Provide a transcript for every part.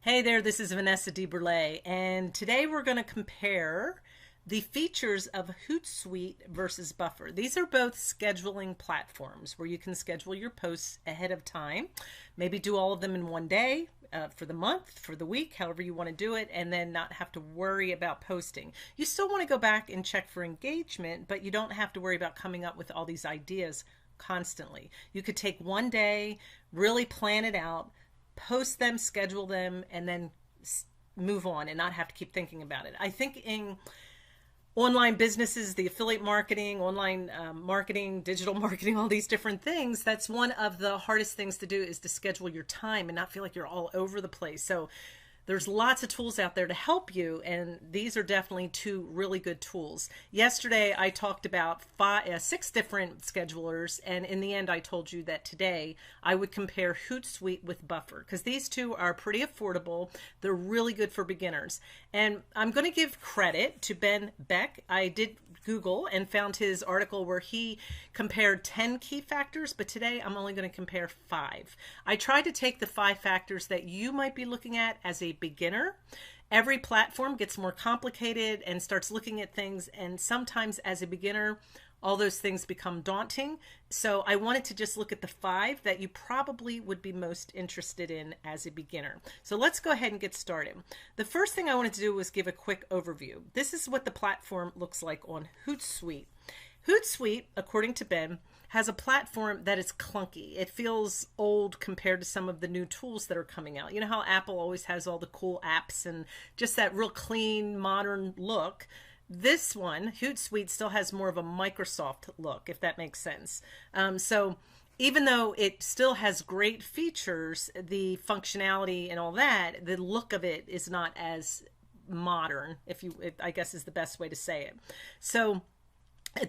Hey there, this is Vanessa DeBurle, and today we're going to compare the features of Hootsuite versus Buffer. These are both scheduling platforms where you can schedule your posts ahead of time, maybe do all of them in one day, for the month, for the week, however you want to do it, and then not have to worry about posting. You still want to go back and check for engagement, but you don't have to worry about coming up with all these ideas constantly. You could take one day, really plan it out, post them, schedule them, and then move on and not have to keep thinking about it. I think in online businesses, the affiliate marketing, online marketing, digital marketing, all these different things, that's one of the hardest things to do, is to schedule your time and not feel like you're all over the place. So there's lots of tools out there to help you, and these are definitely two really good tools. Yesterday, I talked about six different schedulers, and in the end, I told you that today I would compare Hootsuite with Buffer, because these two are pretty affordable. They're really good for beginners. And I'm going to give credit to Ben Beck. I did Google and found his article where he compared 10 key factors, but today I'm only going to compare 5. I tried to take the 5 factors that you might be looking at as a beginner. Every platform gets more complicated and starts looking at things, and sometimes as a beginner, all those things become daunting. So I wanted to just look at the 5 that you probably would be most interested in as a beginner. So let's go ahead and get started. The first thing I wanted to do was give a quick overview. This is what the platform looks like on Hootsuite. Hootsuite, according to Ben, has a platform that is clunky. It feels old compared to some of the new tools that are coming out. You know how Apple always has all the cool apps and just that real clean, modern look. This one, Hootsuite, still has more of a Microsoft look, if that makes sense. So even though it still has great features, the functionality and all that, the look of it is not as modern, I guess is the best way to say it. So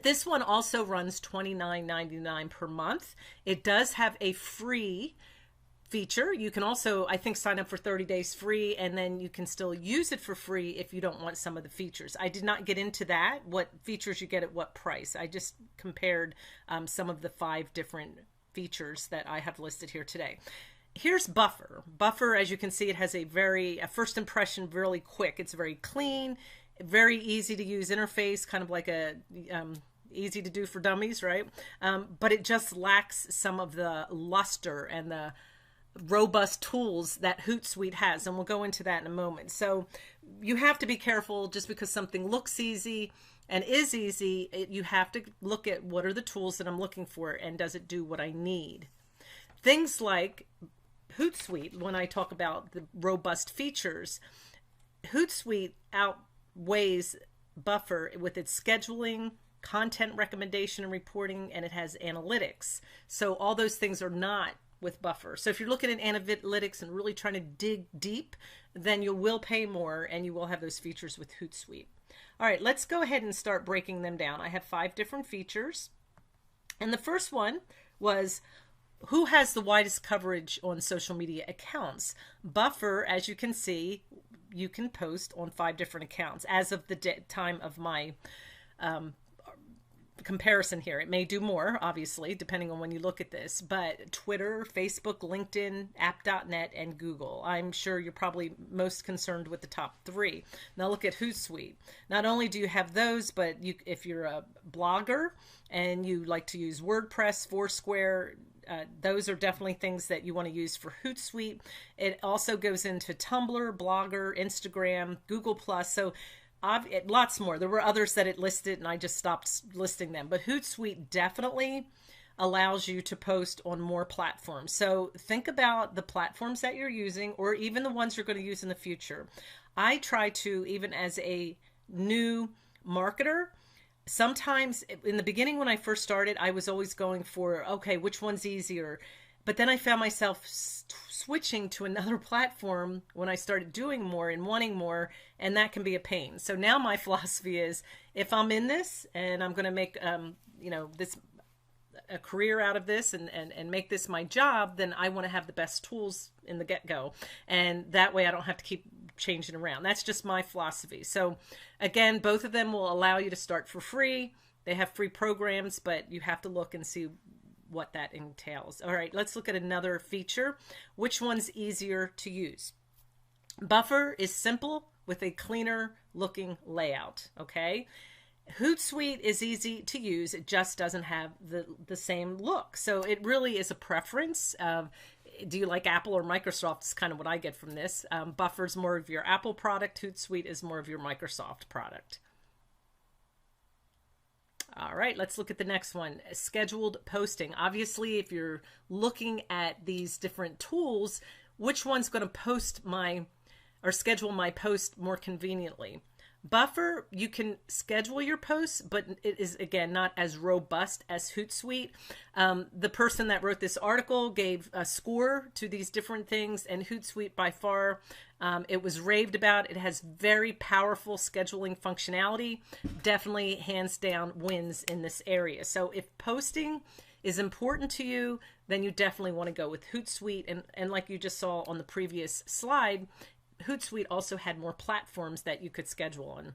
this one also runs $29.99 per month. It does have a free feature. You can also, I think, sign up for 30 days free, and then you can still use it for free if you don't want some of the features. I did not get into that, what features you get at what price. I just compared some of the 5 different features that I have listed here today. Here's Buffer. Buffer, as you can see, it has a first impression, really quick. It's very clean, very easy to use interface, kind of like a easy to do for dummies, right? But it just lacks some of the luster and the robust tools that Hootsuite has, and we'll go into that in a moment. So you have to be careful. Just because something looks easy and is easy, you have to look at what are the tools that I'm looking for, and does it do what I need? Things like Hootsuite, when I talk about the robust features, Hootsuite outweighs Buffer with its scheduling, content recommendation and reporting, and it has analytics. So all those things are not with Buffer. So if you're looking at analytics and really trying to dig deep, then you will pay more, and you will have those features with Hootsuite. All right, let's go ahead and start breaking them down. I have 5 different features. And the first one was, who has the widest coverage on social media accounts? Buffer, as you can see, you can post on 5 different accounts as of the time of my comparison here. It may do more, obviously, depending on when you look at this, but Twitter, Facebook, LinkedIn, app.net, and Google. I'm sure you're probably most concerned with the top 3. Now look at Hootsuite. Not only do you have those, but if you're a blogger and you like to use WordPress, Foursquare, those are definitely things that you want to use for Hootsuite. It also goes into Tumblr, Blogger, Instagram, Google+. So lots more. There were others that it listed, and I just stopped listing them. But Hootsuite definitely allows you to post on more platforms. So think about the platforms that you're using, or even the ones you're going to use in the future. I try to, even as a new marketer, sometimes in the beginning when I first started, I was always going for, okay, which one's easier? But then I found myself switching to another platform when I started doing more and wanting more, and that can be a pain. So now my philosophy is, if I'm in this and I'm going to make this a career out of this and make this my job, then I want to have the best tools in the get-go, and that way I don't have to keep changing around. That's just my philosophy. So again, both of them will allow you to start for free. They have free programs, but you have to look and see what that entails. All right, let's look at another feature. Which one's easier to use? Buffer is simple with a cleaner looking layout, okay? Hootsuite is easy to use. It just doesn't have the same look. So it really is a preference. Do you like Apple or Microsoft is kind of what I get from this. Buffer's more of your Apple product. Hootsuite is more of your Microsoft product. All right, let's look at the next one, scheduled posting. Obviously, if you're looking at these different tools, which one's going to post my or schedule my post more conveniently? Buffer, you can schedule your posts, but it is, again, not as robust as Hootsuite. The person that wrote this article gave a score to these different things, and Hootsuite by far, it was raved about. It has very powerful scheduling functionality. Definitely, hands down, wins in this area. So if posting is important to you, then you definitely want to go with Hootsuite. And like you just saw on the previous slide, Hootsuite also had more platforms that you could schedule on.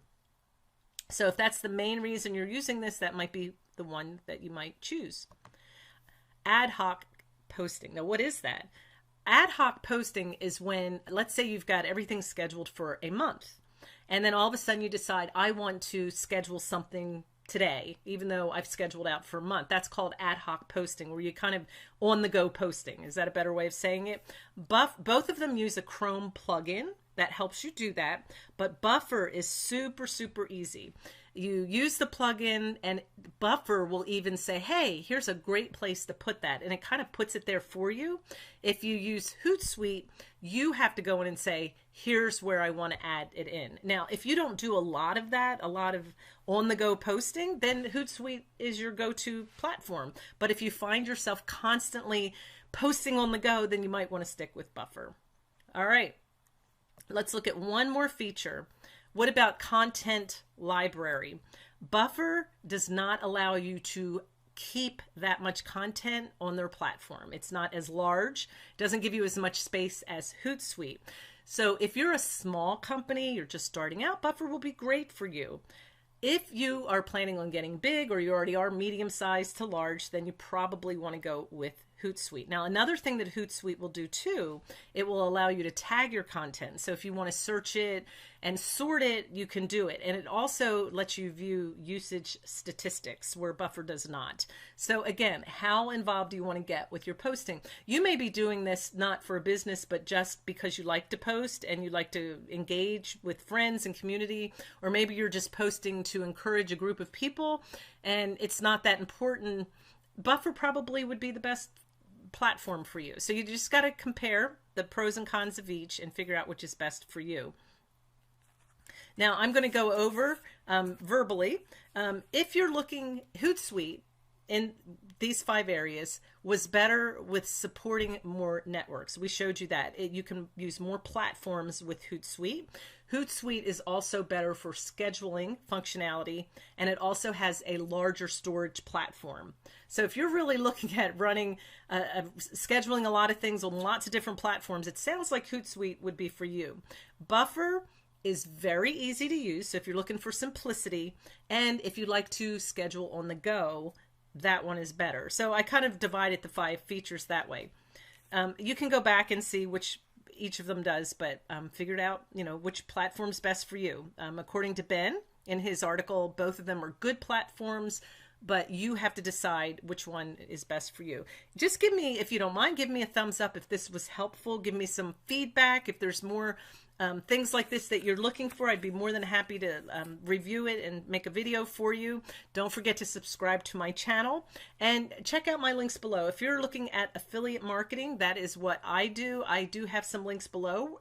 So if that's the main reason you're using this, that might be the one that you might choose. Ad hoc posting. Now, what is that? Ad hoc posting is when, let's say you've got everything scheduled for a month, and then all of a sudden you decide, I want to schedule something today, even though I've scheduled out for a month. That's called ad hoc posting, where you kind of on the go posting. Is that a better way of saying it? Both of them use a Chrome plugin that helps you do that, but Buffer is super, super easy. You use the plugin and Buffer will even say, hey, here's a great place to put that. And it kind of puts it there for you. If you use Hootsuite, you have to go in and say, here's where I want to add it in. Now, if you don't do a lot of that, a lot of on-the-go posting, then Hootsuite is your go-to platform. But if you find yourself constantly posting on the go, then you might want to stick with Buffer. All right, let's look at one more feature. What about content library? Buffer does not allow you to keep that much content on their platform. It's not as large, doesn't give you as much space as Hootsuite. So if you're a small company, you're just starting out, Buffer will be great for you. If you are planning on getting big, or you already are medium-sized to large, then you probably want to go with Hootsuite. Now, another thing that Hootsuite will do too, it will allow you to tag your content. So if you want to search it and sort it, you can do it. And it also lets you view usage statistics where Buffer does not. So again, how involved do you want to get with your posting? You may be doing this not for a business, but just because you like to post and you like to engage with friends and community, or maybe you're just posting to encourage a group of people and it's not that important. Buffer probably would be the best platform for you. So you just got to compare the pros and cons of each and figure out which is best for you. Now I'm going to go over verbally. If you're looking, Hootsuite in these 5 areas was better with supporting more networks. We showed you that. You can use more platforms with Hootsuite. Hootsuite is also better for scheduling functionality, and it also has a larger storage platform. So if you're really looking at running, scheduling a lot of things on lots of different platforms, it sounds like Hootsuite would be for you. Buffer is very easy to use, so if you're looking for simplicity, and if you like to schedule on the go, that one is better. So I kind of divided the 5 features that way. You can go back and see which each of them does, but figured out, which platform's best for you. According to Ben, in his article, both of them are good platforms, but you have to decide which one is best for you. Just give me, if you don't mind, give me a thumbs up if this was helpful. Give me some feedback. If there's more things like this that you're looking for, I'd be more than happy to review it and make a video for you. Don't forget to subscribe to my channel and check out my links below. If you're looking at affiliate marketing, that is what I do. I do have some links below.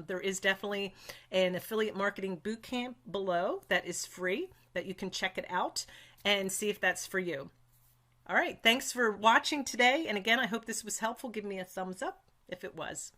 There is definitely an affiliate marketing bootcamp below that is free, that you can check it out and see if that's for you. All right, thanks for watching today. And again, I hope this was helpful. Give me a thumbs up if it was.